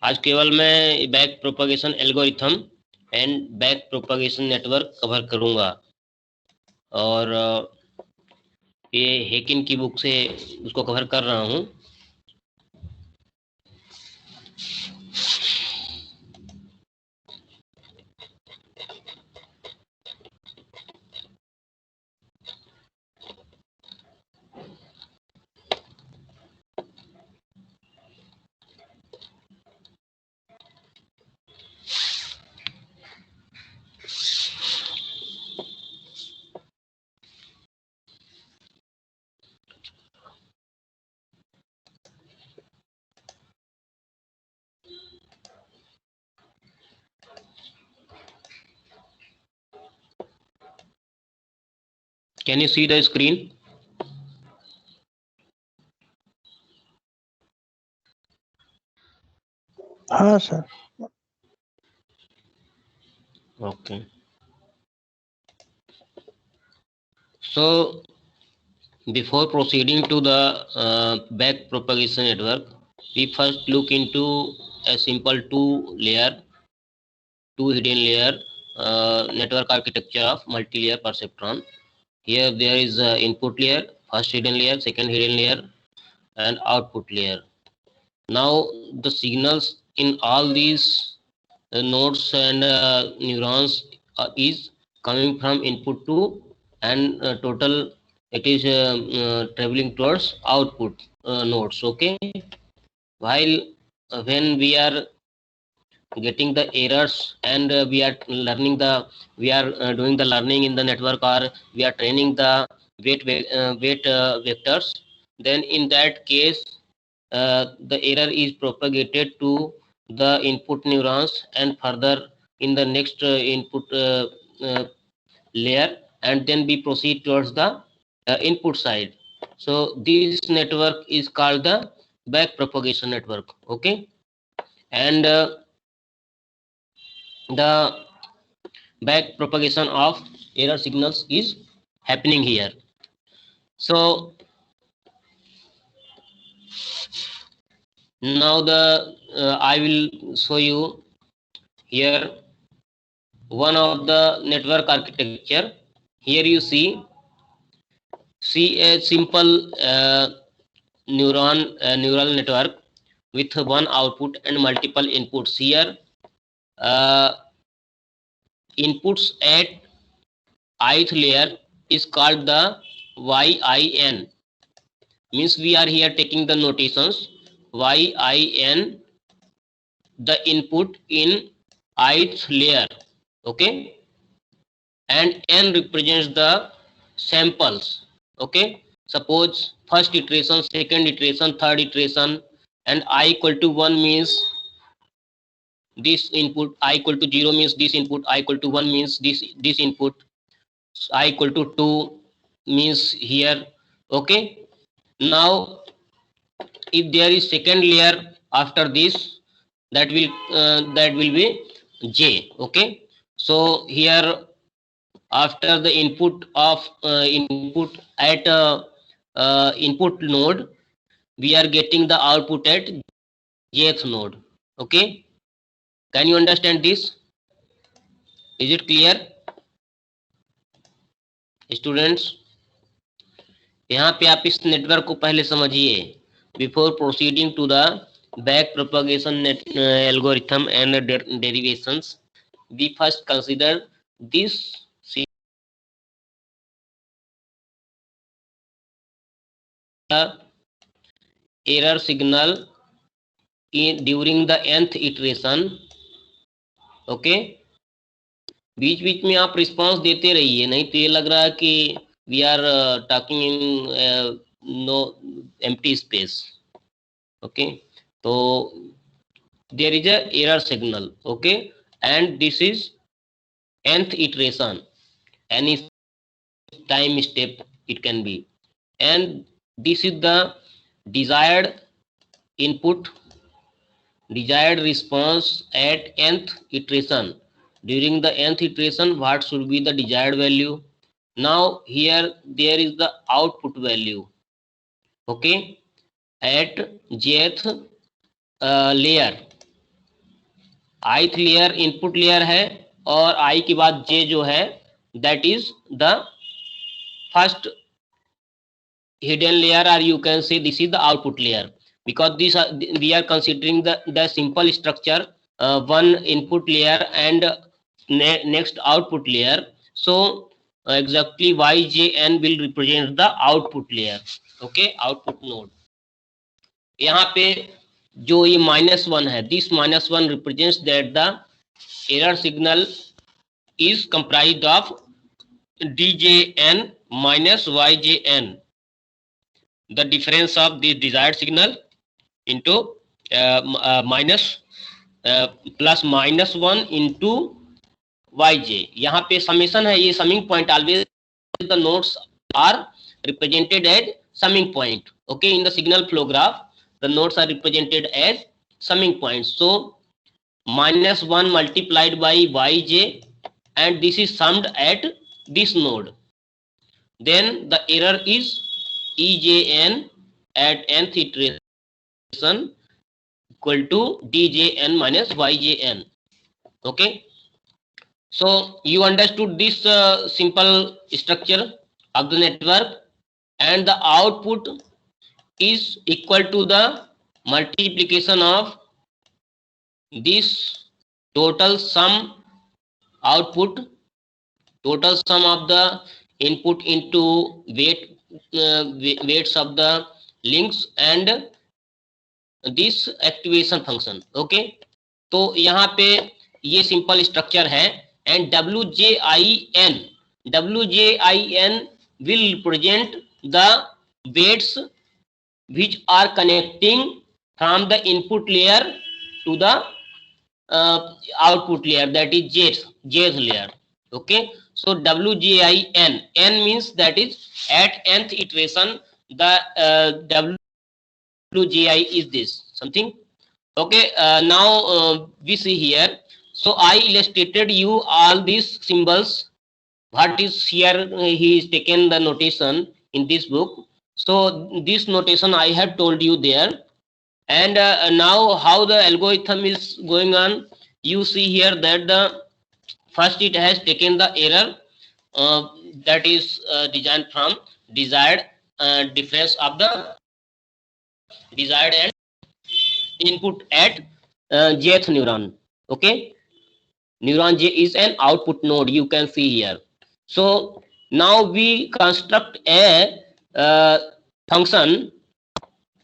आज केवल मैं back propagation algorithm and back propagation network cover करूंगा और ये हेकिन की बुक से उसको कवर कर रहा हूं। Can you see the screen? हाँ sir. Okay. So before proceeding to the back propagation network, we first look into a simple two hidden layer network architecture of multi-layer perceptron. Here there is input layer, first hidden layer, second hidden layer, and output layer. Now the signals in all these nodes and neurons is coming from input to, and total it is traveling towards output nodes. Okay, while when we are getting the errors and we are doing the learning in the network, or we are training the weight vectors, then in that case the error is propagated to the input neurons and further in the next input layer, and then we proceed towards the input side. So this network is called the back propagation network. Okay, and the back propagation of error signals is happening here. So now the I will show you here one of the network architecture. Here you see a simple neural network with one output and multiple inputs. Here inputs at ith layer is called the YIN. Means we are here taking the notations YIN, the input in ith layer. Okay, and n represents the samples. Okay, suppose first iteration, second iteration, third iteration, and I equal to 1 means this input, I equal to 0 means this input, I equal to 1 means this input, I equal to 2 means here. Okay, now if there is second layer after this, that will be j. Okay, so here after the input of input at input node, we are getting the output at jth node. Okay, can you understand this? Is it clear students? यहाँ पे आप इस network को पहले समझिए. Before proceeding to the back propagation algorithm and derivations, we first consider this error signal during the nth iteration. Okay, बीच बीच में आप रिस्पांस देते रहिए, नहीं तो ये लग रहा है कि we are talking in no empty space. Okay, तो there is a error signal. Okay, and this is nth iteration, any time step it can be, and this is the desired input, desired response at nth iteration. During the nth iteration, what should be the desired value? Now here there is the output value. Okay, at jth layer. ith layer input layer है और I के बाद J जो है that is the first hidden layer, or you can say this is the output layer, because we are considering the simple structure, one input layer and next output layer. So exactly YJN will represent the output layer. Okay, output node. यहाँ पे जो ये -1 है, this -1 represents that the error signal is comprised of DJN minus YJN, the difference of the desired signal into minus plus -1 into YJ. यहाँ पे summation है, ये summing point, always the nodes are represented as summing point. Okay, in the signal flow graph the nodes are represented as summing points. So -1 multiplied by YJ, and this is summed at this node. Then the error is EJN at nth iteration equal to DJN minus YJN. Okay, so you understood this simple structure of the network, and the output is equal to the multiplication of this total sum output, total sum of the input into weights of the links and this activation function. Okay, तो यहाँ पे ये simple structure है, and WJIN will represent the weights which are connecting from the input layer to the output layer, that is Jth layer. Okay, so WJIN, N means that is at nth iteration the WJI is this something. Okay, now we see here. So I illustrated you all these symbols. What is here? He is taken the notation in this book. So this notation I have told you there. And now how the algorithm is going on, you see here that the first it has taken the error that is designed from desired difference of the desired and input at jth neuron. Okay, neuron J is an output node, you can see here. So now we construct a function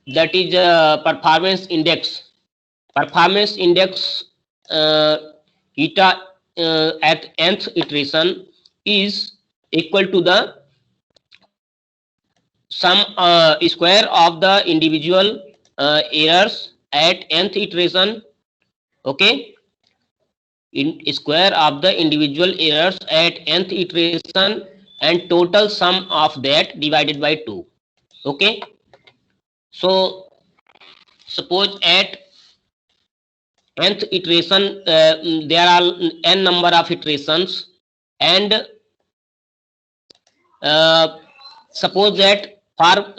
that is performance index. Performance index eta at nth iteration is equal to the sum square of the individual errors at nth iteration. Okay, in square of the individual errors at nth iteration and total sum of that divided by 2. Okay, so suppose at nth iteration there are n number of iterations, and suppose that for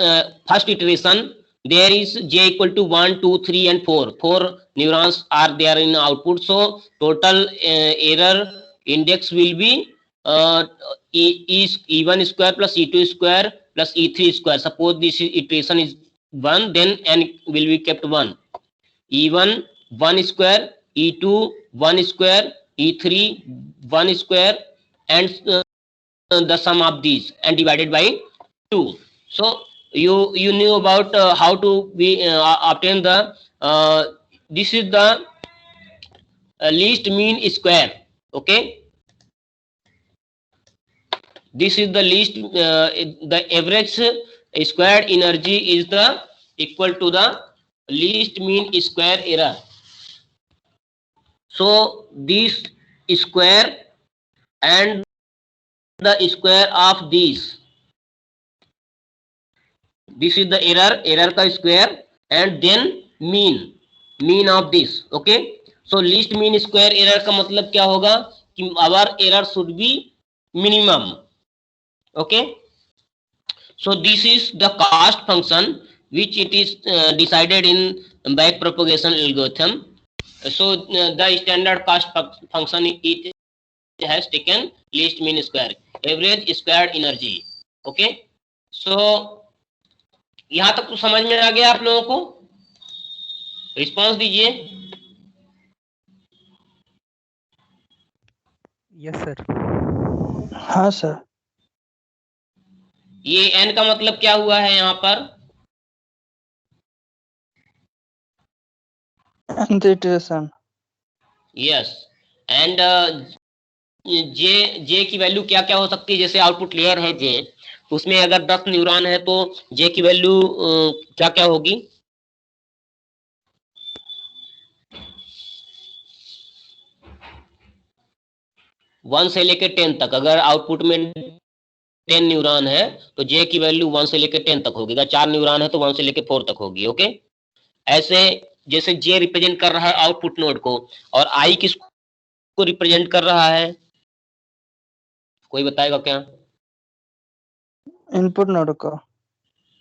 first iteration there is J equal to 1, 2, 3 and 4. 4 neurons are there in output. So total error index will be E1 square plus E2 square plus E3 square. Suppose this iteration is 1, then n will be kept 1. E1 1 square, E2 1 square, E3 1 square, and the sum of these and divided by 2. So you knew about how to be obtain the this is the least mean square. Okay, this is the least the average squared energy is the equal to the least mean square error. So this square and the square of this, this is the error ka square, and then mean of this. Okay, so least mean square error का मतलब क्या होगा कि our error should be minimum. Okay, so this is the cost function which it is decided in back propagation algorithm. So the standard cost function it has taken least mean square, average squared energy. Okay, so यहाँ तक तो समझ में आ गया आप लोगों को? Response दीजिए। Yes sir. हाँ सर। ये n का मतलब क्या हुआ है यहाँ पर? nth iteration। यस, एंड जे की वैल्यू क्या क्या हो सकती है? जैसे आउटपुट लेयर है जे, उसमें अगर 10 न्यूरॉन है तो जे की वैल्यू क्या क्या होगी? वन से लेके 10 तक। अगर आउटपुट में 10 न्यूरॉन है तो जे की वैल्यू 1 से लेके 10 तक होगी। अगर 4 न्यूरॉन है तो 1 से लेके 4 तक होगी। ओके, ऐसे जैसे जे रिप्रेजेंट कर रहा है आउटपुट नोड को, और आई किसको रिप्रेजेंट कर रहा है? कोई बताएगा क्या? इनपुट नोड को।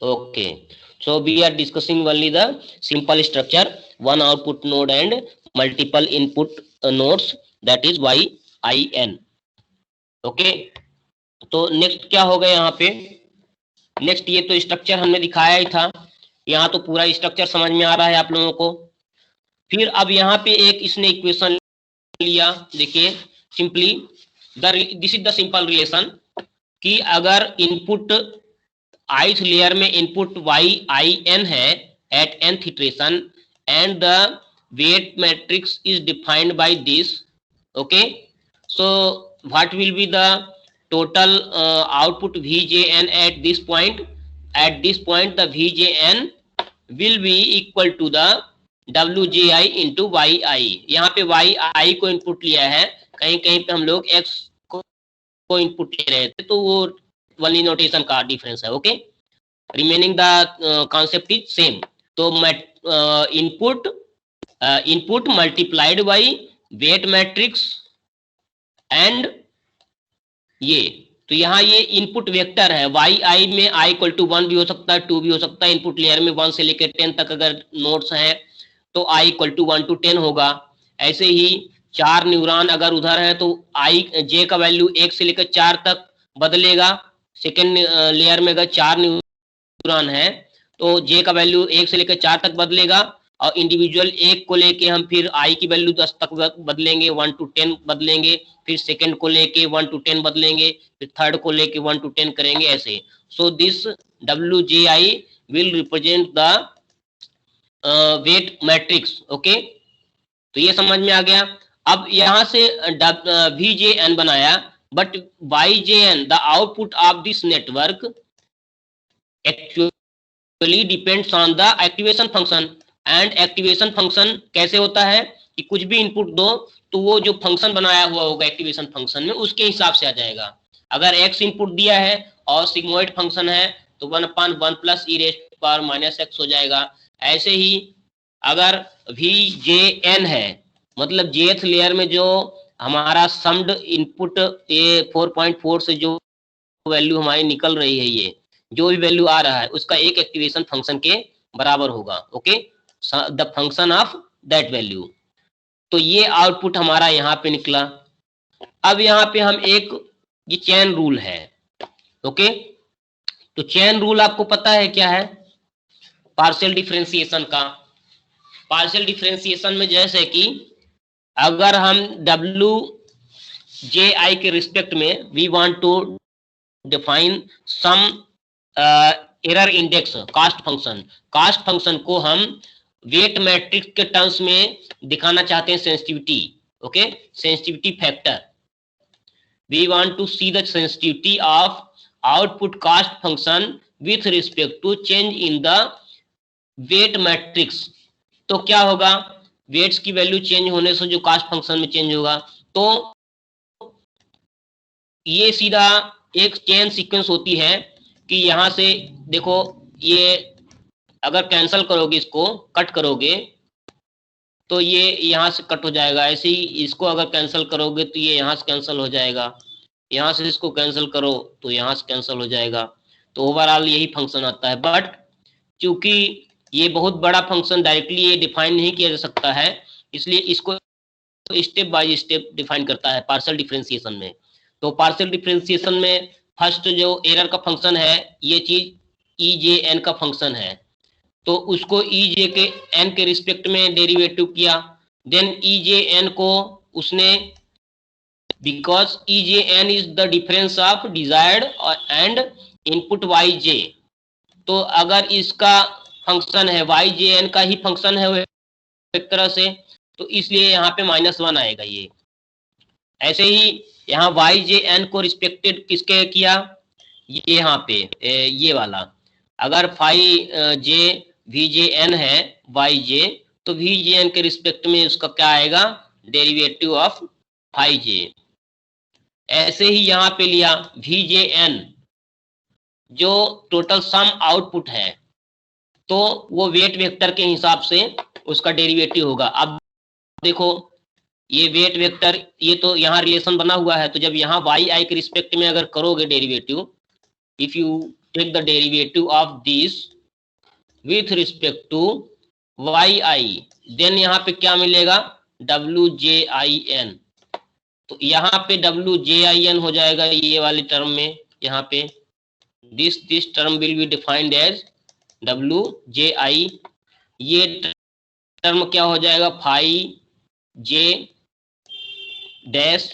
Okay, so we are discussing only the simple structure, one output node and multiple input nodes, that is YIN. Okay, तो नेक्स्ट क्या होगा यहाँ पे? नेक्स्ट ये तो स्ट्रक्चर हमने दिखाया ही था, यहाँ तो पूरा स्ट्रक्चर समझ में आ रहा है आप लोगों को। फिर अब यहाँ पे एक इसने इक्वेशन लिया, देखिए simply this is the simple relation कि अगर इनपुट ith लेयर में इनपुट YIN है at nth iteration and the weight matrix is defined by this. Okay, so what will be the total output VJN at this point? At this point the VJN will be equal to the WJI into YI. यहाँ पे YI को input लिया है, कहीं कहीं पे हम लोग X को इनपुट ले रहे थे, तो वो वाली नोटेशन का डिफरेंस है। Okay, remaining the concept is same. तो input multiplied by weight matrix and ये, तो यहाँ ये इनपुट वेक्टर है YI में I इक्वल टू 1 भी हो सकता है, 2 भी हो सकता है। इनपुट लेयर में 1 से लेकर 10 तक अगर नोड्स हैं तो I इक्वल टू 1 to 10 होगा। ऐसे ही 4 न्यूरॉन अगर उधर है तो J का वैल्यू 1 से लेकर 4 तक बदलेगा। सेकेंड लेयर में अगर 4 न्यूरॉन है तो J का वैल्यू 1 से लेकर 4 तक बदलेगा, और इंडिविजुअल एक को लेके हम फिर I की वैल्यू 10 तक बदलेंगे, 1 to 10 बदलेंगे, फिर सेकेंड को लेके 1 to 10 बदलेंगे, फिर थर्ड को लेके 1 to 10 करेंगे ऐसे। So this WJI will represent the weight matrix. Okay, तो ये समझ में आ गया। अब यहाँ से VJN बनाया, but YJN the output of this network actually depends on the activation function. And activation function कैसे होता है कि कुछ भी इनपुट दो तो वो जो फंक्शन बनाया हुआ होगा एक्टिवेशन फंक्शन में उसके हिसाब से आ जाएगा। अगर x इनपुट दिया है और सिग्मोइड फंक्शन है तो 1/1 प्लस e⁻⁻x हो जाएगा। ऐसे ही अगर VJN है, मतलब jth लेयर में जो हमारा सम्ड इनपुट ये 4.4 से जो वैल्यू हमारी निकल रही है, ये जो भी वैल्यू आ रहा है उसका एक एक्टिवेशन फंक्शन के बराबर होगा। Okay, the function of that value. तो ये आउटपुट हमारा यहाँ पे निकला। अब यहाँ पे हम एक ये चेन रूल है। ओके, तो चेन रूल आपको पता है क्या है? पार्शियल डिफरेंशिएशन का। पार्शियल डिफरेंशिएशन में जैसे कि अगर हम WJI के रिस्पेक्ट में we want to define some error index cost function को हम वेट मैट्रिक्स के टर्म्स में दिखाना चाहते हैं sensitivity. Okay, sensitivity factor. We want to see the sensitivity of output cost function with respect to change in the weight matrix. तो क्या होगा? वेट्स की वैल्यू चेंज होने से जो कास्ट फंक्शन में चेंज होगा, तो ये सीधा एक चेन सीक्वेंस होती है कि यहाँ से देखो, ये अगर कैंसल करोगे, इसको कट करोगे तो ये यहाँ से कट हो जाएगा। ऐसे ही इसको अगर कैंसल करोगे तो ये यहाँ से कैंसल हो जाएगा, यहाँ से इसको कैंसल करो तो यहाँ से कैंसल हो जाएगा। तो ओवरऑल यही फंक्शन आता है। बट चूंकि ये बहुत बड़ा फंक्शन डायरेक्टली ये डिफाइन नहीं किया जा सकता है, इसलिए इसको स्टेप बाय स्टेप डिफाइन करता है पार्शियल डिफरेंशिएशन में। तो पार्शियल डिफरेंशिएशन में फर्स्ट जो एरर का फंक्शन है, ये चीज ई जे एन का फंक्शन है, तो उसको ई जे के एन के रिस्पेक्ट में डेरिवेटिव किया। देन ई जे एन को उसने, because E J N is the difference of desired and input Y J, तो अगर इसका फंक्शन है वाई जे एन का ही फंक्शन है एक तरह से, तो इसलिए यहाँ पे -1 आएगा ये। ऐसे ही यहाँ वाई जे एन को रिस्पेक्टेड किसके किया, ये यहाँ पे ये वाला, अगर phi J V J N है वाई जे, तो वी जे एन के रिस्पेक्ट में उसका क्या आएगा, डेरिवेटिव ऑफ फाई जे। ऐसे ही यहाँ पे लिया वी जे एन जो टोटल सम आउटपुट है, तो वो वेट वेक्टर के हिसाब से उसका डेरिवेटिव होगा। अब देखो ये वेट वेक्टर, ये तो यहाँ रिलेशन बना हुआ है, तो जब यहाँ वाई आई के रिस्पेक्ट में अगर करोगे derivative, if you take the derivative of this with respect to Y I, then यहाँ पे क्या मिलेगा, डब्ल्यू जे आई एन। तो यहाँ पे डब्ल्यू जे आई एन हो जाएगा ये वाली टर्म में, यहाँ पे this term will be defined as W J I, ये टर्म क्या हो जाएगा, phi J dash,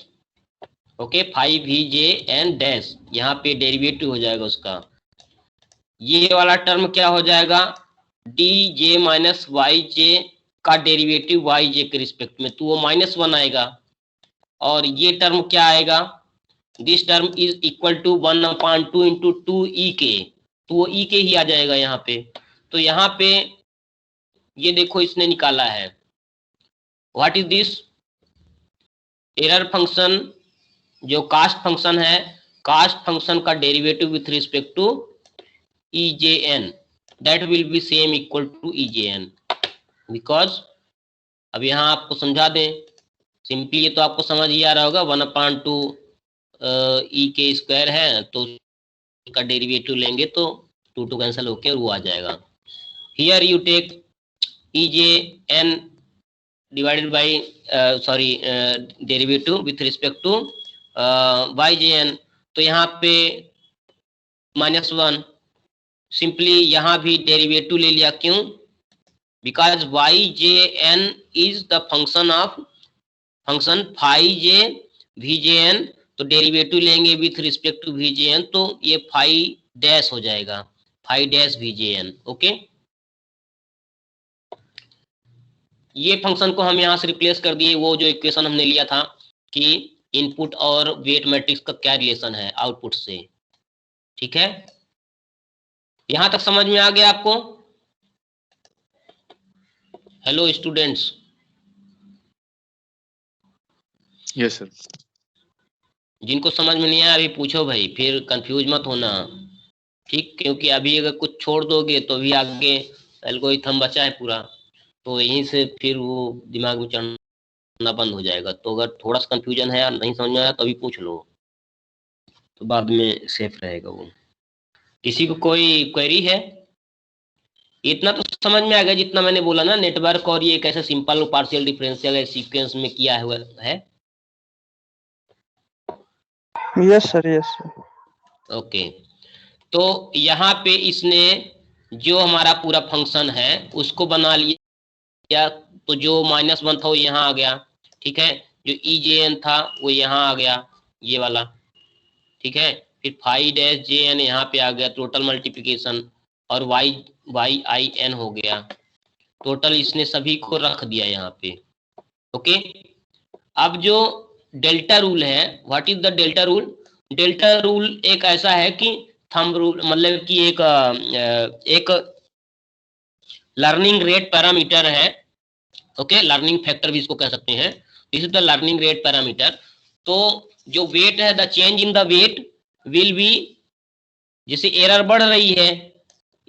okay, phi V J N dash, यहाँ पे डेरिवेटिव हो जाएगा उसका। ये वाला टर्म क्या हो जाएगा, डी जे माइनस वाई जे का डेरिवेटिव वाई जे के रिस्पेक्ट में, तो वो -1 आएगा। और ये टर्म क्या आएगा, this term is equal to 1/2 into 2e के, तो वो e के ही आ जाएगा यहाँ पे। तो यहाँ पे ये देखो इसने निकाला है, what is this error function, जो कास्ट फंक्शन है, कास्ट फंक्शन का derivative with respect to E J N, that will be same equal to E J N, because अब यहाँ आपको समझा दें सिंपली, ये तो आपको समझ ही आ रहा होगा, 1/2 ई के स्क्वायर है, तो उसका डेरिवेटिव लेंगे तो 2 कैंसिल होके वो आ जाएगा। Here you take E J N divided by derivative with respect to Y J N, तो यहाँ पे -1, सिंपली यहाँ भी डेरिवेटिव ले लिया, क्यों, because Y J N is the function of function phi J V J N, तो derivative लेंगे with respect to V J N, तो ये फाई डैश हो जाएगा, phi dash V J N, okay. ये फंक्शन को हम यहाँ से रिप्लेस कर दिए, वो जो इक्वेशन हमने लिया था कि इनपुट और वेट मैट्रिक्स का क्या रिलेशन है आउटपुट से, ठीक है। यहां तक समझ में आ गया आपको? Hello students. Yes sir. जिनको समझ में नहीं आया अभी पूछो भाई, फिर कंफ्यूज मत होना, ठीक, क्योंकि अभी अगर कुछ छोड़ दोगे तो भी आगे एल्गोरिथम बचा है पूरा, तो यहीं से फिर वो दिमाग में चढ़ना बंद हो जाएगा। तो अगर थोड़ा सा कंफ्यूजन है या नहीं समझ में आया तो अभी पूछ लो, तो बाद में सेफ रहेगा वो। किसी को कोई क्वेरी है? इतना तो समझ में आ गया जितना मैंने बोला ना, नेटवर्क और ये कैसे सिंपल पार्शियल डिफरेंशियल सीक्वेंस में किया हुआ है। Yes sir, yes sir. Okay, तो यहाँ पे इसने जो हमारा पूरा फंक्शन है उसको बना लिया, तो जो -1 था वो यहाँ आ गया, ठीक है, जो ई जे एन था वो यहाँ आ गया, ये वाला, ठीक है, फिर फाई डैश जे एन यहाँ पे आ गया, टोटल मल्टीप्लिकेशन, और वाई आई एन हो गया, टोटल इसने सभी को रख दिया यहाँ पे, ओके। अब जो डेल्टा रूल है, what is the delta rule? Delta rule एक ऐसा है कि थंब रूल, मतलब कि एक लर्निंग रेट पैरामीटर है, ओके, लर्निंग फैक्टर भी इसको कह सकते हैं, this is the learning rate parameter. तो जो वेट है, the change in the weight will be, जैसे एरर बढ़ रही है,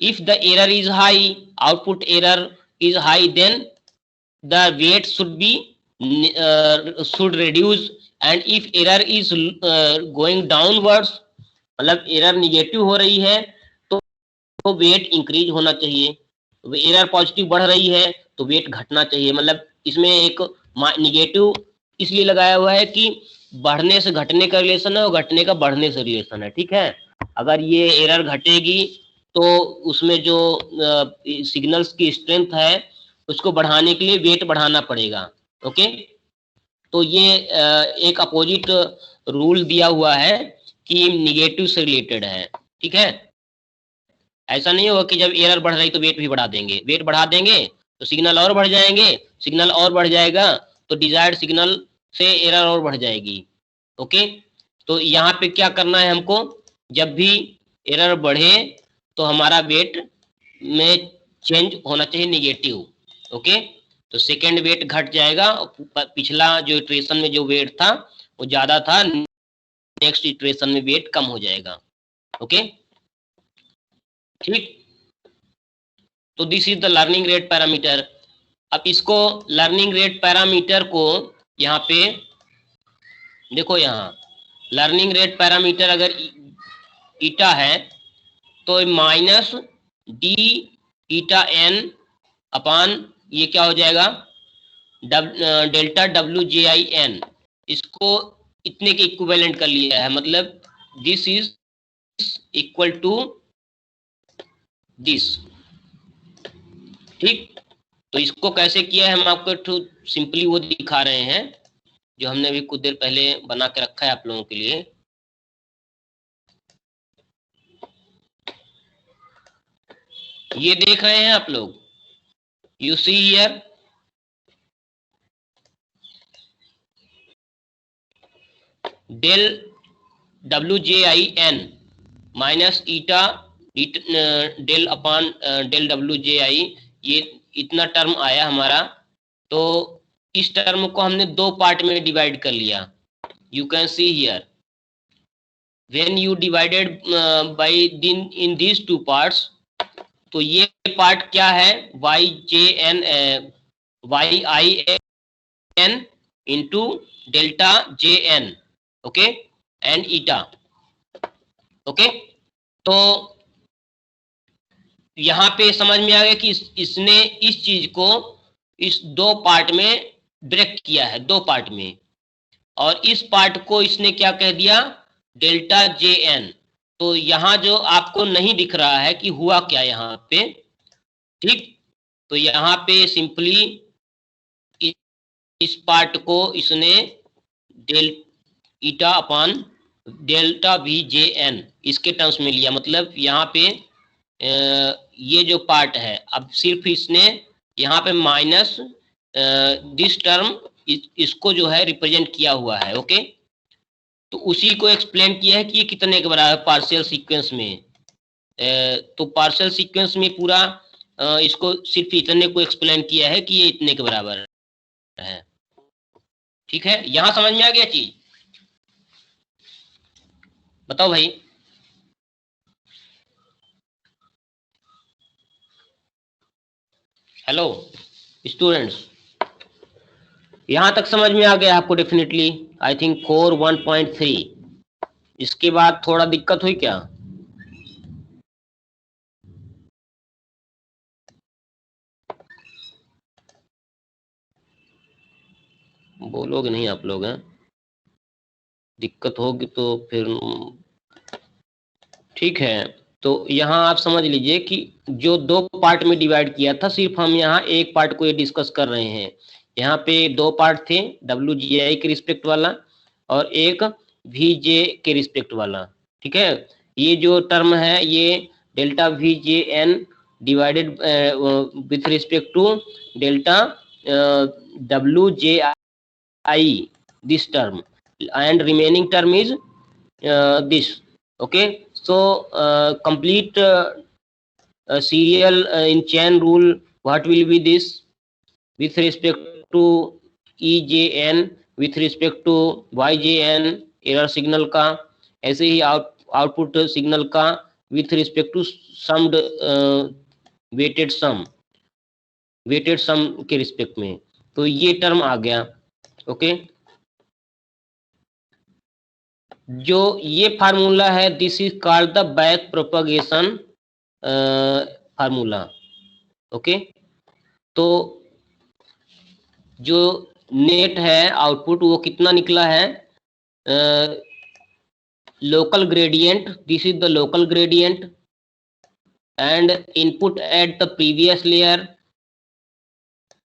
if the error is high, output error is high, then the weight should be should reduce, and if error is going downwards, मतलब error negative हो रही है तो weight increase होना चाहिए, एरर पॉजिटिव बढ़ रही है तो वेट घटना चाहिए, मतलब इसमें एक निगेटिव इसलिए लगाया हुआ है कि बढ़ने से घटने का रिलेशन है और घटने का बढ़ने से रिलेशन है, ठीक है। अगर ये एरर घटेगी तो उसमें जो सिग्नल्स की स्ट्रेंथ है उसको बढ़ाने के लिए वेट बढ़ाना पड़ेगा, ओके। तो ये एक अपोजिट रूल दिया हुआ है कि निगेटिव से रिलेटेड है, ठीक है। ऐसा नहीं होगा कि जब एरर बढ़ रही तो वेट भी बढ़ा देंगे, वेट बढ़ा देंगे तो सिग्नल और बढ़ जाएंगे, सिग्नल और बढ़ जाएगा तो डिजायर्ड सिग्नल से एरर और बढ़ जाएगी, ओके। तो यहाँ पे क्या करना है हमको, जब भी एरर बढ़े तो हमारा वेट में चेंज होना चाहिए निगेटिव, ओके। तो सेकेंड वेट घट जाएगा, पिछला जो इटरेशन में जो वेट था वो ज्यादा था, नेक्स्ट इटरेशन में वेट कम हो जाएगा, ओके, ठीक। तो this is the learning rate parameter. अब इसको लर्निंग रेट पैरामीटर को यहाँ पे देखो, यहाँ लर्निंग रेट पैरामीटर अगर ईटा है तो minus D eta N upon ये क्या हो जाएगा, delta W J I N, इसको इतने के इक्विवेलेंट कर लिया है, मतलब this is equal to this, ठीक। तो इसको कैसे किया है हम आपको सिंपली वो दिखा रहे हैं जो हमने अभी कुछ देर पहले बना के रखा है आप लोगों के लिए। ये देख रहे हैं आप लोग, you see here, del W J I N minus eta del upon del W J I, ये इतना टर्म आया हमारा। तो इस टर्म को हमने दो पार्ट में डिवाइड कर लिया, you can see here, when you divided by in these two parts, तो ये पार्ट क्या है, Y J N Y I N into delta J N, okay, and eta, okay. तो यहाँ पे समझ में आ गया कि इसने इस चीज को इस दो पार्ट में ब्रेक किया है, दो पार्ट में, और इस पार्ट को इसने क्या कह दिया, डेल्टा जे एन। तो यहाँ जो आपको नहीं दिख रहा है कि हुआ क्या यहाँ पे, ठीक। तो यहाँ पे सिंपली इस पार्ट को इसने del eta upon delta V J N इसके टर्म्स में लिया, मतलब यहाँ पे ये जो पार्ट है, अब सिर्फ इसने यहाँ पे माइनस दिस टर्म इसको जो है रिप्रेजेंट किया हुआ है, ओके। तो उसी को एक्सप्लेन किया है कि ये कितने के बराबर पार्शियल सीक्वेंस में, तो पार्शियल सीक्वेंस में पूरा इसको सिर्फ इतने को एक्सप्लेन किया है कि ये इतने के बराबर है, ठीक है। यहां समझ में आ गया चीज, बताओ भाई। हेलो स्टूडेंट्स, यहां तक समझ में आ गया आपको डेफिनेटली, आई थिंक कोर 1.3। इसके बाद थोड़ा दिक्कत हुई क्या? बोलोगे नहीं आप लोग हैं? दिक्कत होगी तो फिर ठीक है। तो यहाँ आप समझ लीजिए कि जो दो पार्ट में डिवाइड किया था, सिर्फ हम यहाँ एक पार्ट को ये डिस्कस कर रहे हैं। यहाँ पे दो पार्ट थे, डब्ल्यू जी आई के रिस्पेक्ट वाला और एक वी जे के रिस्पेक्ट वाला, ठीक है। ये जो टर्म है ये delta V J N divided with respect to delta W J I, this term, and remaining term is this, okay. So complete serial in chain rule, what will be this with respect to EJN with respect to YJN error signal का, ऐसे ही output signal का with respect to summed weighted sum के respect में। तो ये term आ गया, okay. जो ये फार्मूला है, this is called the back propagation formula, okay. तो जो नेट है आउटपुट वो कितना निकला है, local gradient, this is the local gradient, and input at the previous layer,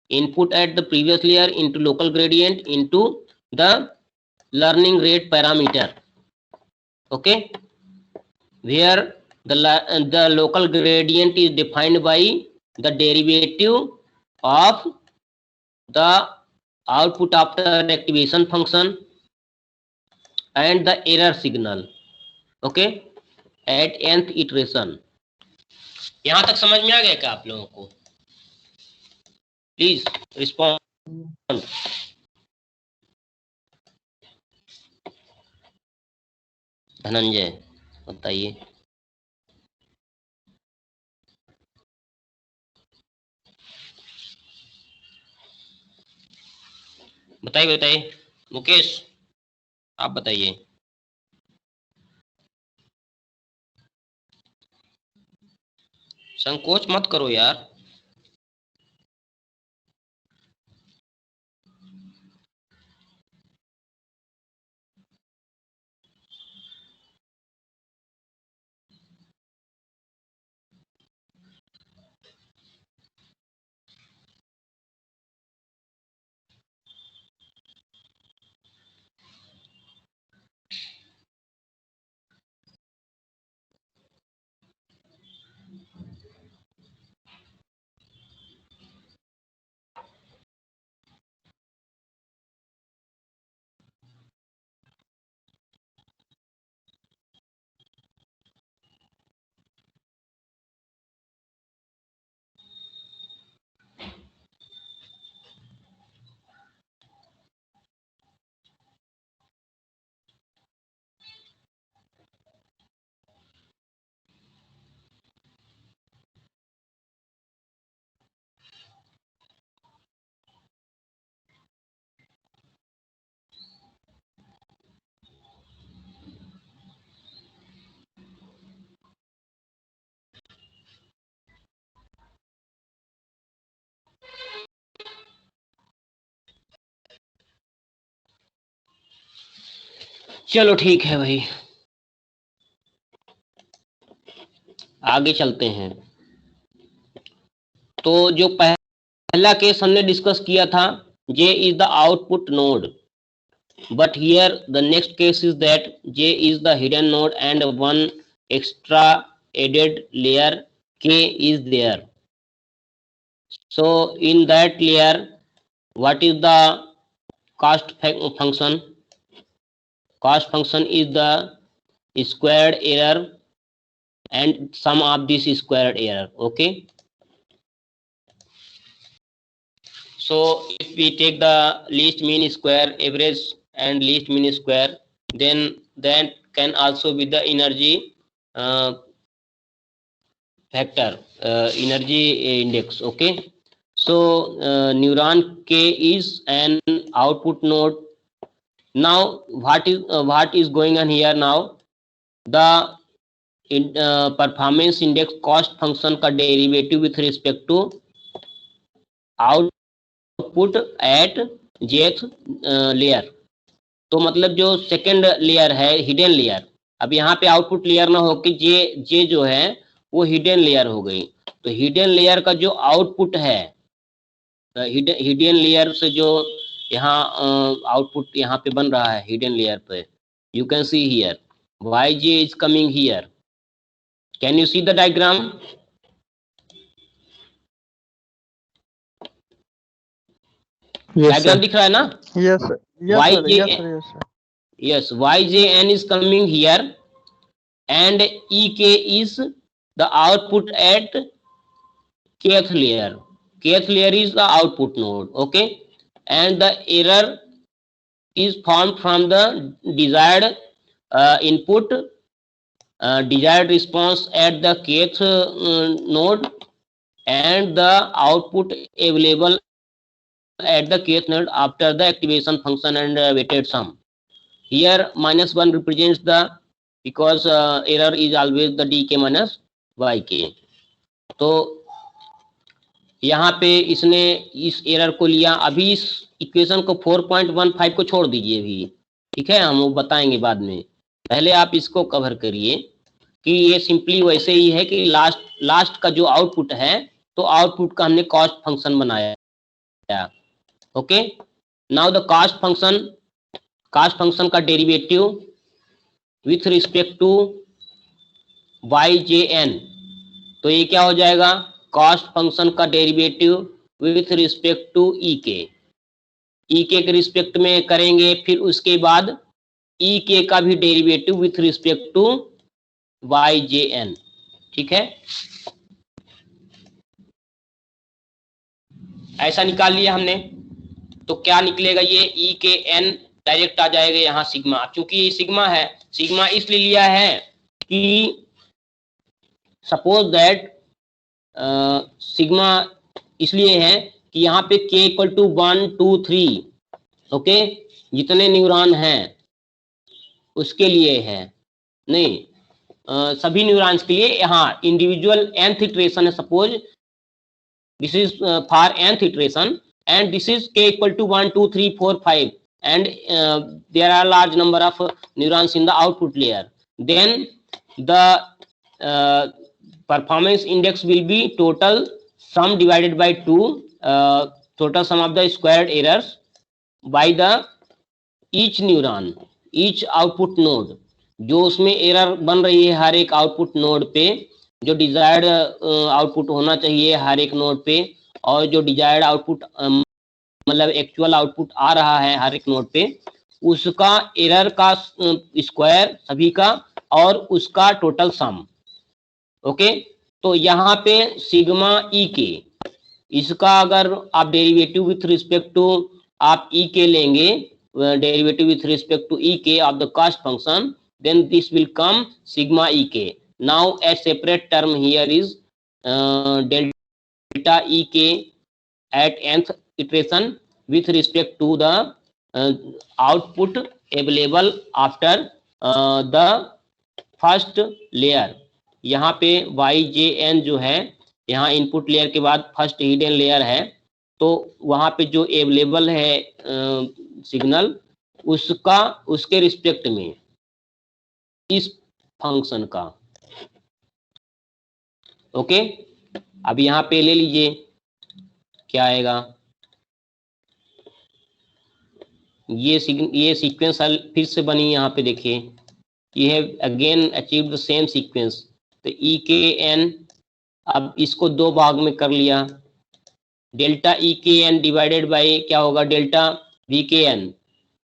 into local gradient into the learning rate parameter. Okay, where the local gradient is defined by the derivative of the output after activation function and the error signal. Okay, at nth iteration. यहां तक समझ में आ गया क्या आप लोगों को? Please respond. Dhananjay बताइए. बताइए मुकेश, आप बताइए. संकोच मत करो यार. चलो ठीक है भाई, आगे चलते हैं. तो जो पहला केस हमने डिस्कस किया था, J is the output node, but here the next case is that J is the hidden node and one extra added layer K is there. So in that layer, what is the cost function? Cost function is the squared error and sum of this squared error. Okay, so if we take the least mean square, average and least mean square, then that can also be the energy factor, energy index. Okay, so neuron K is an output node. Now what is going on here? Now the performance index cost function का derivative with respect to output at jth layer. तो मतलब जो second layer है hidden layer, अब यहाँ पे output layer ना हो कि जे जो है वो हिडन लेयर हो गई. तो हिडन लेयर का जो आउटपुट है, हिडन लेयर से जो यहाँ आउटपुट यहाँ पे बन रहा है हिडन लेयर पे, you can see here Y J is coming here. Can you see the diagram? Yes, Diagram sir. दिख रहा है ना? Yes, sir. Yes, sir. YJ, Yes, sir. Yes, sir. yes, YJN is coming here, and EK is the output at kth layer. Kth layer is the output node. Okay, and the error is formed from the desired input, desired response at the kth node, and the output available at the kth node after the activation function and weighted sum. Here -1 represents the, because error is always the dk minus yk. तो यहाँ पे इसने इस error को लिया। अभी इस equation को 4.15 को छोड़ दीजिए अभी, ठीक है, हम वो बताएंगे बाद में। पहले आप इसको कवर करिए कि ये सिंपली वैसे ही है कि लास्ट का जो आउटपुट है, तो आउटपुट का हमने कॉस्ट फंक्शन बनाया। Okay, now the cost function का derivative with respect to yjn, तो ये क्या हो जाएगा, कॉस्ट फंक्शन का derivative with respect to ek के रिस्पेक्ट में करेंगे, फिर उसके बाद ek का भी derivative with respect to yjn, ठीक है। ऐसा निकाल लिया हमने, तो क्या निकलेगा, ये ई के एन डायरेक्ट आ जाएगा यहाँ सिग्मा। क्योंकि ये सिग्मा है, सिग्मा इसलिए लिया है कि सपोज दैट सिग्मा इसलिए है कि यहाँ पे k इक्वल टू 1 2 3, ओके, जितने न्यूरॉन हैं उसके लिए है, नहीं सभी न्यूरॉन्स के लिए। यहाँ इंडिविजुअल nth इटरेशन है, suppose this is for nth iteration, and this is k equal to 1 2 3 4 5, and there are large number of neurons in the output layer. Then the performance index will be total sum divided by 2, total sum of the squared errors by the each neuron, each output node, जो उसमें error बन रही है हर एक output node पे, जो desired output होना चाहिए हर एक नोड पे, और जो डिजायर्ड आउटपुट मतलब एक्चुअल आउटपुट आ रहा है हर एक नोड पे, उसका एरर का स्क्वायर सभी का और उसका टोटल सम। ओके, तो यहाँ पे सिग्मा ई के, इसका अगर आप डेरिवेटिव विथ रिस्पेक्ट टू आप ई के लेंगे, डेरिवेटिव विथ रिस्पेक्ट टू ई के of the cost function, then this will come sigma ek. Now a separate term here is delta ek at nth iteration with respect to the output available after the first layer. यहाँ पे yjn जो है, यहाँ input layer के बाद first hidden layer है, तो वहाँ पे जो अवेलेबल है सिग्नल, उसका उसके रिस्पेक्ट में इस फंक्शन का। ओके, अब यहाँ पे ले लीजिए क्या आएगा, ये सीक्वेंस फिर से बनी, यहाँ पे देखिए, ये है again achieve the same sequence. तो ई के एन, अब इसको दो भाग में कर लिया, डेल्टा ई के एन डिवाइडेड बाई क्या होगा, delta V K N,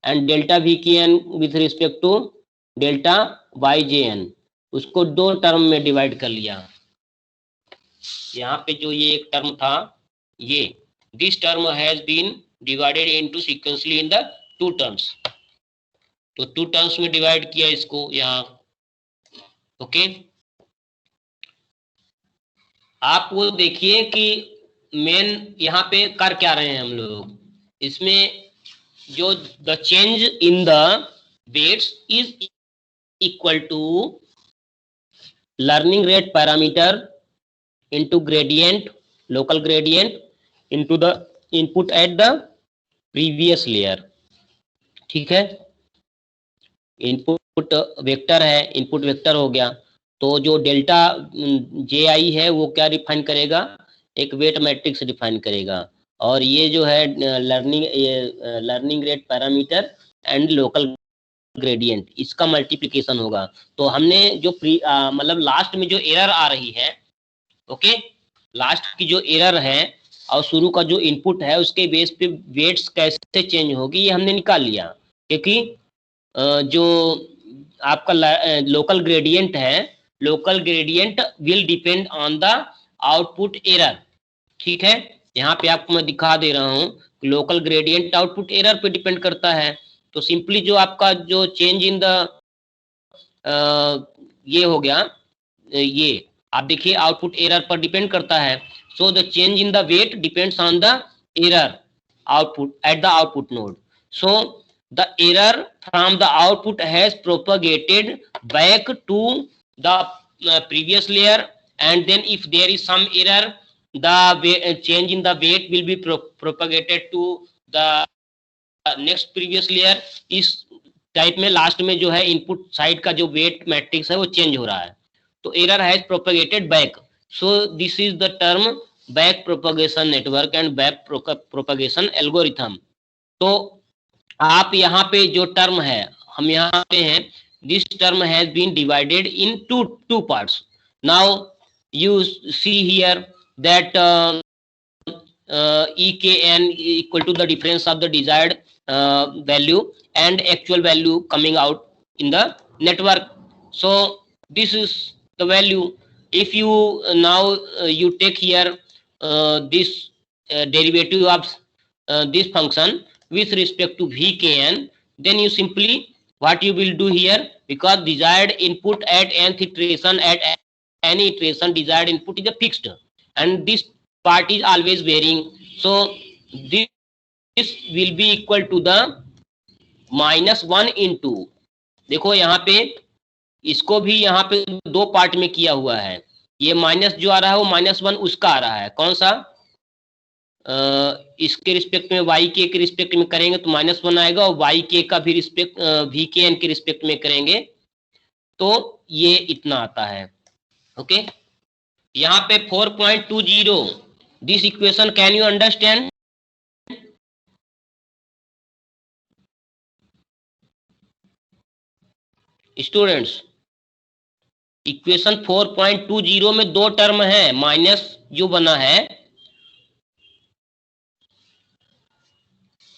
and delta V K N with respect to delta yjn, उसको दो टर्म में डिवाइड कर लिया। यहाँ पे जो ये एक टर्म था, ये this term has been divided into sequentially in the two terms, तो टू टर्म्स में डिवाइड किया इसको यहाँ। ओके, आप वो देखिए कि मेन यहाँ पे कर क्या रहे हैं हम लोग, इसमें जो the change in the weights is equal to learning rate parameter into gradient, local gradient into the input at the previous layer, ठीक है। इनपुट वेक्टर है, इनपुट वेक्टर हो गया, तो जो डेल्टा जे आई है वो क्या डिफाइन करेगा, एक वेट मैट्रिक्स डिफाइन करेगा, और ये जो है learning rate parameter and local gradient, इसका मल्टीप्लिकेशन होगा। तो हमने जो मतलब लास्ट में जो एरर आ रही है, ओके, लास्ट की जो एरर है और शुरू का जो इनपुट है, उसके बेस पे वेट्स कैसे चेंज होगी ये हमने निकाल लिया, क्योंकि जो आपका लोकल ग्रेडियंट है, local gradient will depend on the output error, ठीक है। यहाँ पे आपको मैं दिखा दे रहा हूँ, लोकल ग्रेडियंट आउटपुट एरर पे डिपेंड करता है। तो सिंपली जो आपका जो चेंज इन द ये हो गया, ये आप देखिए आउटपुट एरर पर डिपेंड करता है। So the change in the weight depends on the error output at the output node. So the error from the output has propagated back to the previous layer, and then if there is some error change in the weight will be propagated to the next previous layer. इस type में last में जो है input side का जो weight matrix है वो change हो रहा है, तो error has propagated back. So this is the term back propagation network and back propagation algorithm. तो आप यहाँ पे जो टर्म है हम यहाँ पे हैं, this term has been divided in two parts. Now you see here that EKN equal to the difference of the desired value and actual value coming out in the network. So this is the value. If you now you take here this derivative of this function with respect to VKN, then you simply what you will do here, because desired input at nth iteration, at any iteration desired input is a fixed and this part is always varying. So this will be equal to the -1 into, देखो यहाँ पे इसको भी यहाँ पे दो part में किया हुआ है. ये माइनस जो आ रहा है वो -1 उसका आ रहा है. कौन सा? इसके रिस्पेक्ट में YK के रिस्पेक्ट में करेंगे तो -1 आएगा, और YK का भी रिस्पेक्ट VKN के रिस्पेक्ट में करेंगे तो ये इतना आता है. ओके, यहाँ पे 4.20 this equation can you understand? Students, equation 4.20 में दो टर्म है, माइनस जो बना है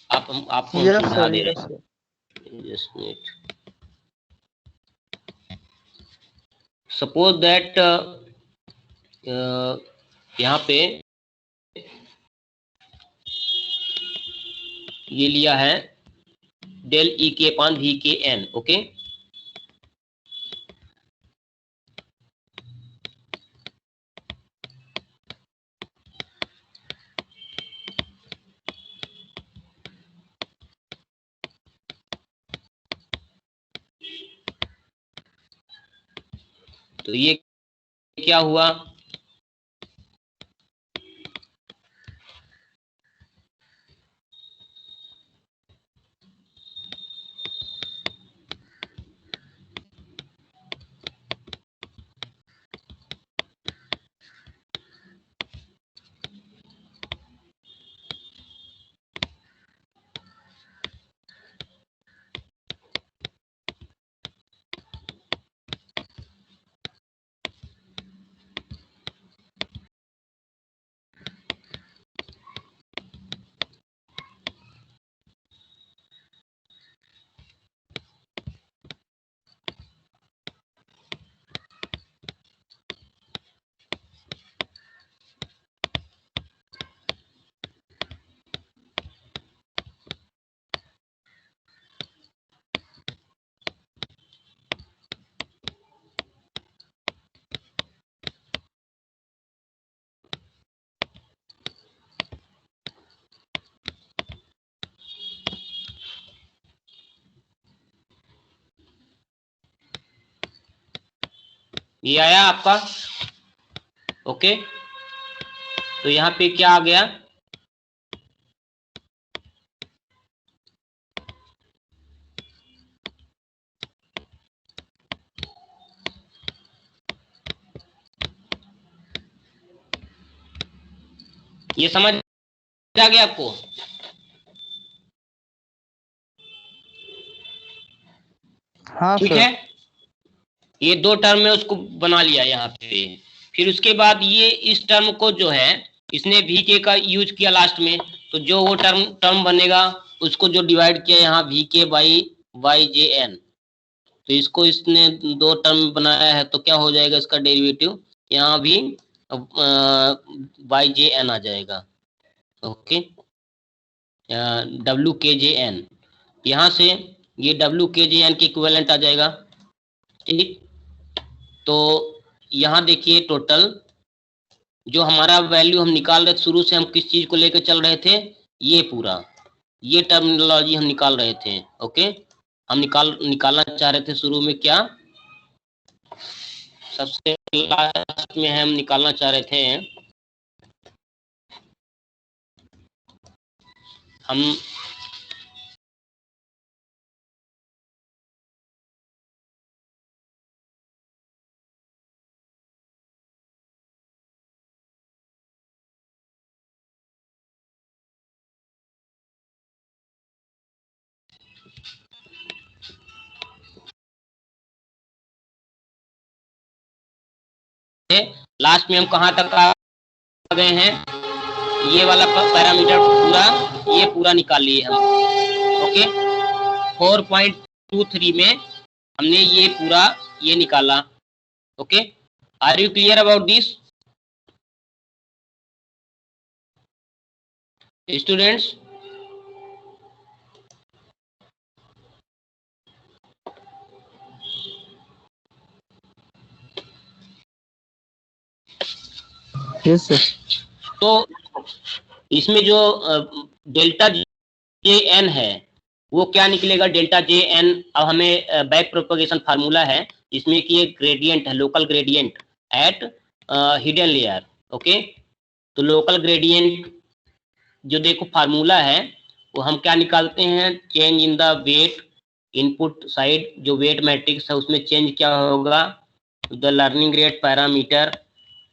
आपको समझा दे रहे हैं. Just minute. सपोज दैट यहाँ पे ये लिया है डेल EK/VKN. ओके, तो ये क्या हुआ? ये आया आपका? ओके, तो यहाँ पे क्या आ गया? ये समझ आ गया आपको? हाँ ठीक सर. है, ये दो टर्म में उसको बना लिया यहाँ पे. फिर उसके बाद ये इस टर्म को जो है इसने VK का यूज किया लास्ट में, तो जो वो टर्म बनेगा उसको जो डिवाइड किया यहाँ VK/YJN, तो इसको इसने दो टर्म बनाया है, तो क्या हो जाएगा इसका डेरिवेटिव? यहाँ भी YJN आ जाएगा. ओके, WKJN, यहाँ से ये WKJN के इक्विवेलेंट आ जाएगा. ठीक, तो यहाँ देखिए टोटल जो हमारा वैल्यू हम निकाल रहे थे, शुरू से हम किस चीज को लेकर चल रहे थे, ये पूरा ये टर्मिनोलॉजी हम निकाल रहे थे. ओके, हम निकालना चाह रहे थे शुरू में क्या, सबसे लास्ट में हम निकालना चाह रहे थे हम लास्ट में हम कहाँ तक आ गए हैं, ये वाला पैरामीटर पूरा, ये पूरा निकाल लिए हम। ओके, 4.23 में हमने ये पूरा ये निकाला। Okay, are you clear about this students? Yes sir. तो इसमें जो डेल्टा जे एन है वो क्या निकलेगा, डेल्टा जे एन। अब हमें बैक प्रोपगेशन फार्मूला है इसमें कि एक ग्रेडियंट है, local gradient at hidden layer. Okay, तो लोकल ग्रेडियंट जो देखो फार्मूला है वो हम क्या निकालते हैं, change in the weight input side, जो वेट मैट्रिक्स है उसमें चेंज क्या होगा, द लर्निंग रेट पैरामीटर।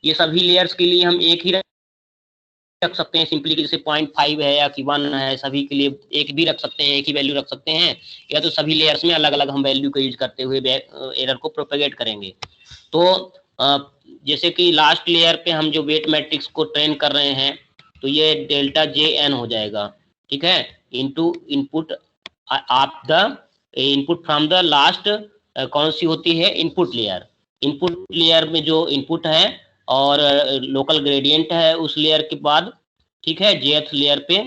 ये सभी लेयर्स के लिए हम एक ही रख सकते हैं सिंपली, जैसे 0.5 है या कि 1 है, सभी के लिए एक भी रख सकते हैं, एक ही वैल्यू रख सकते हैं, या तो सभी लेयर्स में अलग अलग हम वैल्यू को यूज करते हुए एरर को प्रोपेगेट करेंगे। तो जैसे कि लास्ट लेयर पे हम जो वेट मैट्रिक्स को ट्रेन कर रहे हैं तो ये डेल्टा जे एन हो जाएगा, ठीक है, इनटू इनपुट आप the input from the last, कौन सी होती है, इनपुट लेयर। इनपुट लेयर में जो इनपुट है और लोकल ग्रेडियंट है उस लेयर के बाद, ठीक है, जेथ लेयर पे।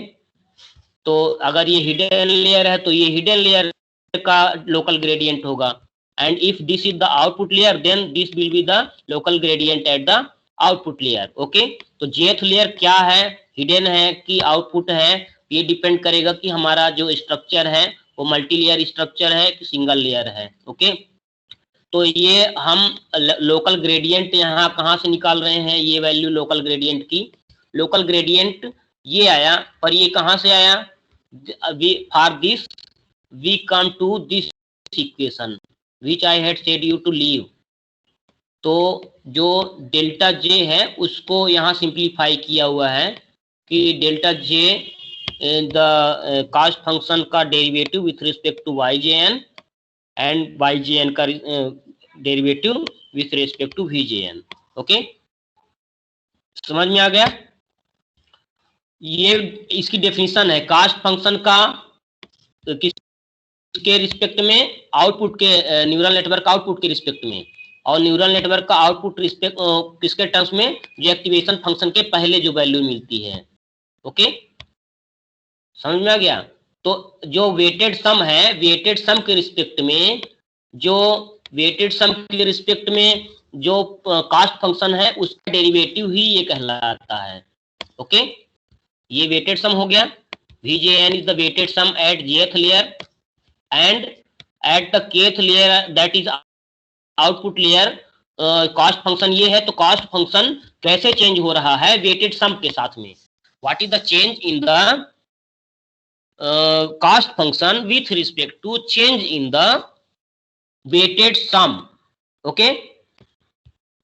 तो अगर ये हिडन लेयर है तो ये हिडन लेयर का लोकल ग्रेडियंट होगा, and if this is the output layer then this will be the local gradient at the output layer. Okay, तो जेथ लेयर क्या है, हिडन है कि आउटपुट है, ये डिपेंड करेगा कि हमारा जो स्ट्रक्चर है वो मल्टी लेयर स्ट्रक्चर है कि सिंगल लेयर है। ओके, तो ये हम लोकल ग्रेडियंट यहाँ कहाँ से निकाल रहे हैं, ये वैल्यू लोकल ग्रेडियंट की, लोकल ग्रेडियंट ये आया, पर ये कहाँ से आया, for this we come to this equation which I had said you to leave. तो जो डेल्टा जे है उसको यहाँ सिंप्लीफाई किया हुआ है कि delta J the cost function का derivative with respect to Y J N and Y J N का derivative with respect to V J N. Okay, समझ में आ गया? ये इसकी डेफिनेशन है कास्ट फंक्शन का किसके रिस्पेक्ट में, आउटपुट के, न्यूरल नेटवर्क आउटपुट के रिस्पेक्ट में, और न्यूरल नेटवर्क का आउटपुट रिस्पेक्ट किसके टर्म्स में, जो एक्टिवेशन फंक्शन के पहले जो वैल्यू मिलती है। ओके, समझ में आ गया? तो जो वेटेड सम है, वेटेड सम के रिस्पेक्ट में, जो वेटेड सम के रिस्पेक्ट में जो कास्ट फंक्शन है उसका डेरिवेटिव ही ये कहलाता है। ओके, ये वेटेड सम हो गया, Vjn is the weighted sum at jth layer and at the kth layer that is output layer। Cost function ये है, तो कास्ट फंक्शन कैसे चेंज हो रहा है वेटेड सम के साथ में, what is the change in the cost function with respect to change in the weighted sum. Okay,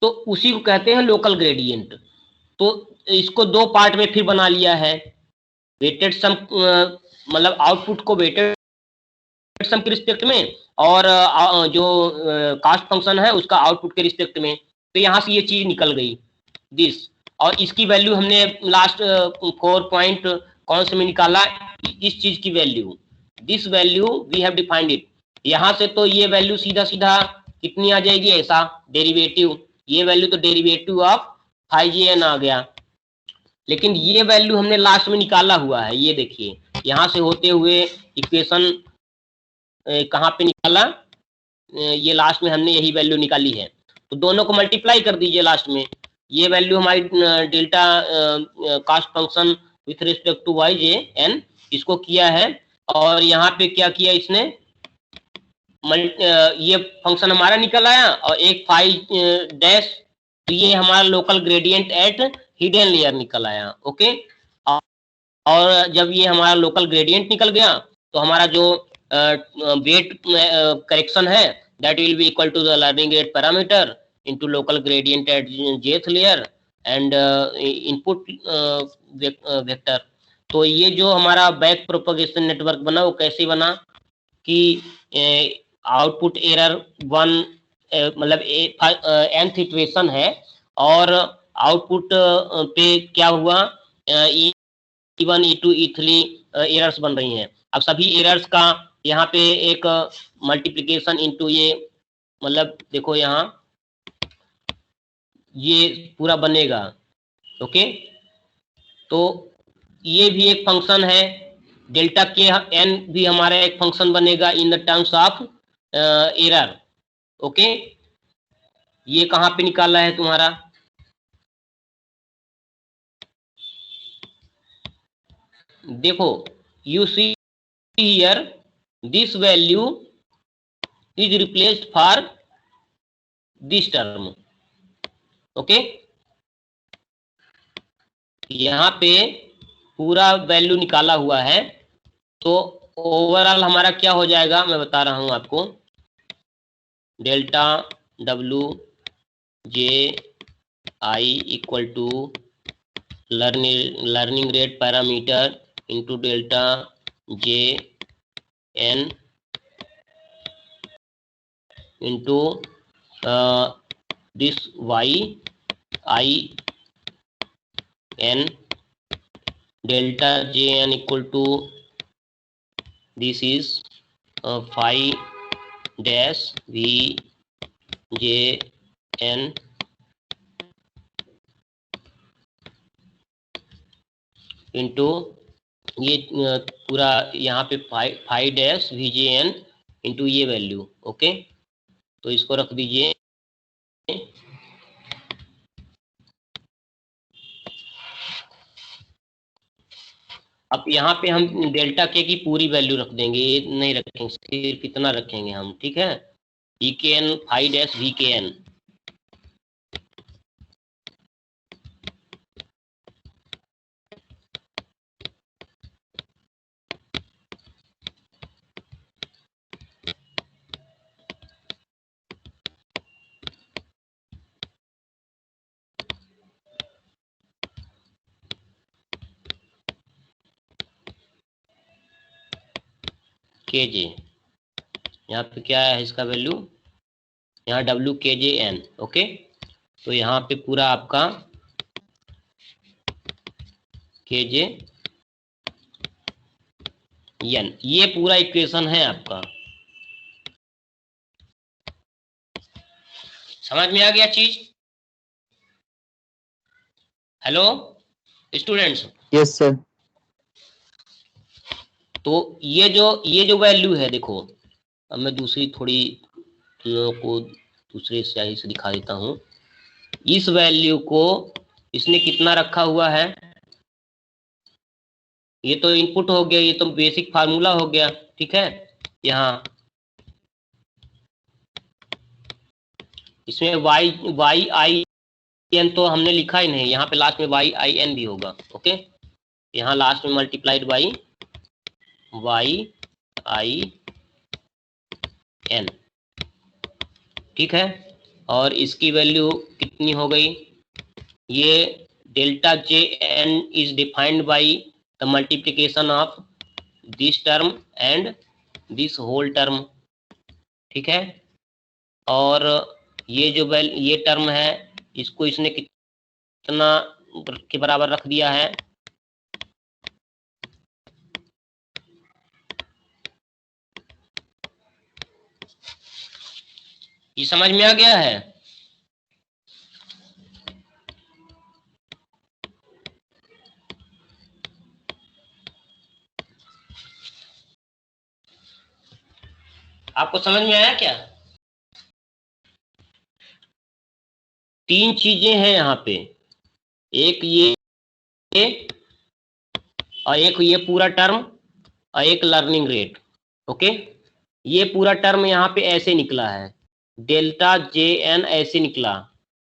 तो उसी को कहते हैं लोकल ग्रेडियंट। तो इसको दो पार्ट में फिर बना लिया है, वेटेड सम मतलब आउटपुट को वेटेड सम के रिस्पेक्ट में, और जो कास्ट फंक्शन है उसका आउटपुट के रिस्पेक्ट में। तो यहाँ से ये चीज निकल गई दिस, और इसकी वैल्यू हमने लास्ट 4 पॉइंट कौन से में निकाला, इस चीज की value, this value we have defined it. यहाँ से तो ये वैल्यू सीधा सीधा कितनी आ जाएगी, ऐसा डेरिवेटिव, ये वैल्यू तो डेरिवेटिव ऑफ Jn आ गया, लेकिन ये वैल्यू हमने लास्ट में निकाला हुआ है। ये देखिए यहाँ से होते हुए इक्वेशन कहाँ पे निकाला, ये लास्ट में हमने यही वैल्यू निकाली है। तो दोनों को मल्टीप्लाई कर दीजिए लास्ट में, ये वैल्यू हमारी delta cost function with respect to Y J N, इसको किया है, और यहाँ पे क्या किया इसने, ये फंक्शन हमारा निकल आया और एक फाइव डैश, तो ये हमारा local gradient at hidden layer निकल आया। ओके, और जब ये हमारा लोकल ग्रेडियंट निकल गया तो हमारा जो वेट करेक्शन है that will be equal to the learning rate parameter into local gradient at jth layer and input vector। तो ये जो हमारा बैक प्रोपगेशन नेटवर्क बना वो कैसे बना कि आउटपुट एरर 1 मतलब nth इटरेशन है और आउटपुट पे क्या हुआ E1 E2 E3 एरर्स बन रही हैं। अब सभी एरर्स का यहाँ पे एक मल्टीप्लिकेशन इनटू ये मतलब देखो यहाँ ये पूरा बनेगा। ओके, तो ये भी एक फंक्शन है, डेल्टा के एन भी हमारा एक फंक्शन बनेगा in the terms of error. Okay, ये कहाँ पे निकाला है तुम्हारा, देखो you see here this value is replaced for this term। Okay, यहाँ पे पूरा वैल्यू निकाला हुआ है, तो ओवरऑल हमारा क्या हो जाएगा मैं बता रहा हूं आपको, delta W J I equal to learning rate parameter into delta J N into this Y I n delta jn equal to this is phi dash v j n into ये पूरा यहाँ पे phi dash V J N into ये value. Okay, तो इसको रख दीजिए। अब यहाँ पे हम डेल्टा के की पूरी वैल्यू रख देंगे, ये नहीं रखेंगे, सिर्फ इतना रखेंगे हम, ठीक है। ई के N phi dash we K N के जे, यहाँ पे क्या है इसका वैल्यू, यहाँ डब्ल्यू के जे एन। ओके, तो यहाँ पे पूरा आपका के जे एन, ये पूरा इक्वेशन है आपका। समझ में आ गया चीज? Hello students. Yes sir. तो ये जो वैल्यू है, देखो अब मैं दूसरी थोड़ी तुम लोगों को दूसरे स्याही से दिखा देता हूँ। इस वैल्यू को इसने कितना रखा हुआ है, ये तो इनपुट हो गया, ये तो बेसिक फार्मूला हो गया, ठीक है। यहाँ इसमें वाई आई एन तो हमने लिखा ही नहीं, यहाँ पे लास्ट में वाई आई एन भी होगा। ओके, यहाँ लास्ट में multiplied by Y I N, ठीक है। और इसकी वैल्यू कितनी हो गई, ये delta J N is defined by the multiplication of this term and this whole term, ठीक है। और ये जो ये टर्म है इसको इसने कितना के बराबर रख दिया है, ये समझ में आ गया है? आपको समझ में आया क्या? तीन चीजें हैं यहाँ पे, एक ये और एक ये पूरा टर्म और एक लर्निंग रेट। ओके, ये पूरा टर्म यहाँ पे ऐसे निकला है, डेल्टा जे एन ऐसे निकला,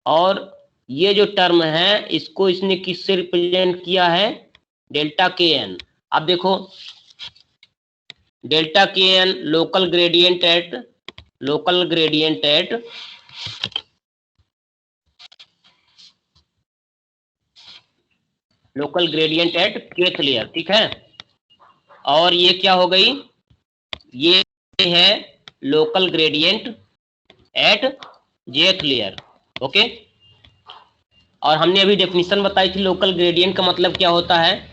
और ये जो टर्म है इसको इसने किससे रिप्रेजेंट किया है, डेल्टा के एन। अब देखो delta K N local gradient at local gradient at kth layer, ठीक है। और ये क्या हो गई, ये है local gradient at jth layer, okay. और हमने अभी डेफिनेशन बताई थी लोकल ग्रेडियंट का मतलब क्या होता है।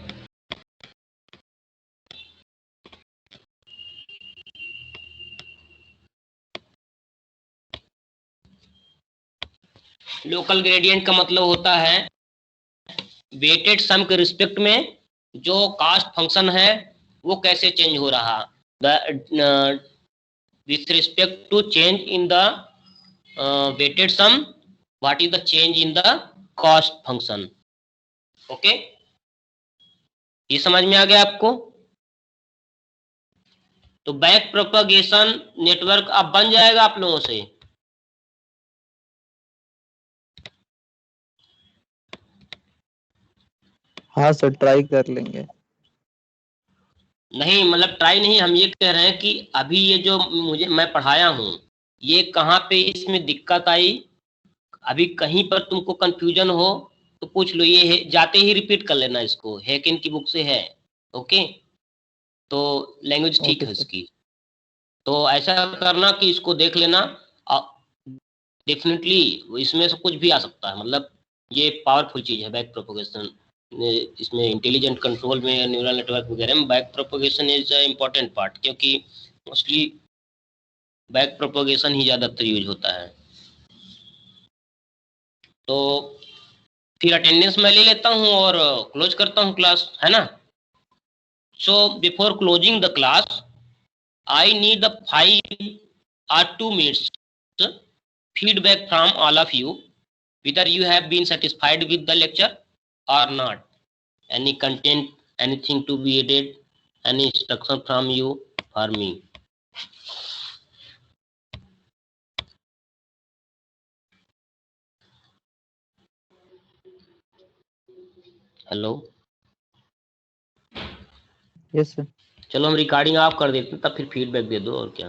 लोकल ग्रेडियंट का मतलब होता है वेटेड सम के रिस्पेक्ट में जो कास्ट फंक्शन है वो कैसे चेंज हो रहा, with respect to change in the weighted sum, what is the change in the cost function, okay. ये समझ में आ गया आपको। तो बैक प्रोपगेशन नेटवर्क अब बन जाएगा आप लोगों से। हाँ सर, ट्राई कर लेंगे। नहीं मतलब ट्राई नहीं, हम ये कह रहे हैं कि अभी ये जो मैं पढ़ाया हूँ ये कहाँ पे इसमें दिक्कत आई, अभी कहीं पर तुमको कंफ्यूजन हो तो पूछ लो, ये है, जाते ही रिपीट कर लेना इसको, हैकिन की बुक से है, ओके। तो लैंग्वेज ठीक ओके है सर। उसकी। तो ऐसा करना कि इसको देख लेना, डेफिनेटली इसमें से कुछ भी आ सकता है, मतलब ये पावरफुल चीज़ है बैक प्रोपोगेशन। इसमें इंटेलिजेंट कंट्रोल में न्यूरल नेटवर्क वगैरह में back propagation is a important part, क्योंकि मोस्टली बैक प्रोपोगेशन ही ज़्यादातर यूज होता है। तो फिर अटेंडेंस मैं ले लेता हूँ और क्लोज करता हूँ क्लास, है ना। So before closing the class I need the 5 or 2 minutes feedback from all of you, whether you have been satisfied with the lecture or not. Any content, anything to be added, any instruction from you for me. Hello, yes sir. चलो हम recording of कर देते हैं, तब फिर feedback दे दो और क्या।